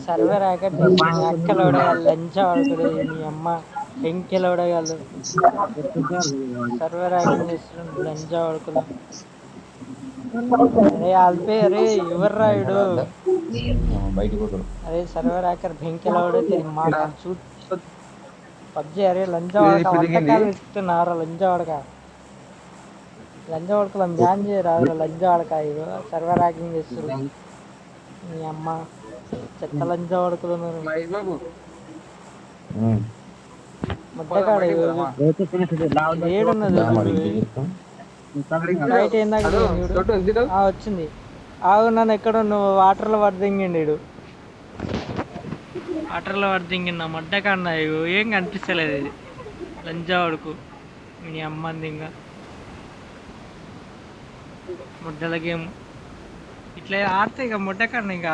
Server hacker చేస్తుంది అక్కలు ఒడగాలి లంచ వాడుకుడు నీ అమ్మ ఎంకెలు ఒడగాలు సర్వర్ హ్యాకింగ్ చేస్తున్నాడు లంచ వాడుకులు. అరే ఆల్పే అరే ఎవరు రాయుడు బయటికి పోతాడు. అరే సర్వర్ హ్యాకర్ భెంకెల ఒడే తెరి మా చూ పబ్జి అరే లంచ వాడక వంటకాలు ఇస్తున్నారా లంచ వాడక లంచ వాడుకుల మ్యాన్ చేయరాదురా లంచ వాడక ఇగో సర్వర్ హ్యాకింగ్ చేస్తారు నీ అమ్మ చెత్త లంచ వాడుకున్నారు ముద్దకాడు ఏడున్నది బయట ఏందాక వచ్చింది ఆగు నన్ను ఎక్కడ నువ్వు వాటర్లో పడిదింగిండి వీడు వాటర్లో పడిదింగింది నా ముద్దకాడినా ఇగో ఏం కనిపిస్తలేదు ఇది లంచా వాడుకు నీ అమ్మంది ఇంకా ముద్దల గేమ్ ఇట్లా ఆడితే ఇక ముద్దకాడిన ఇంకా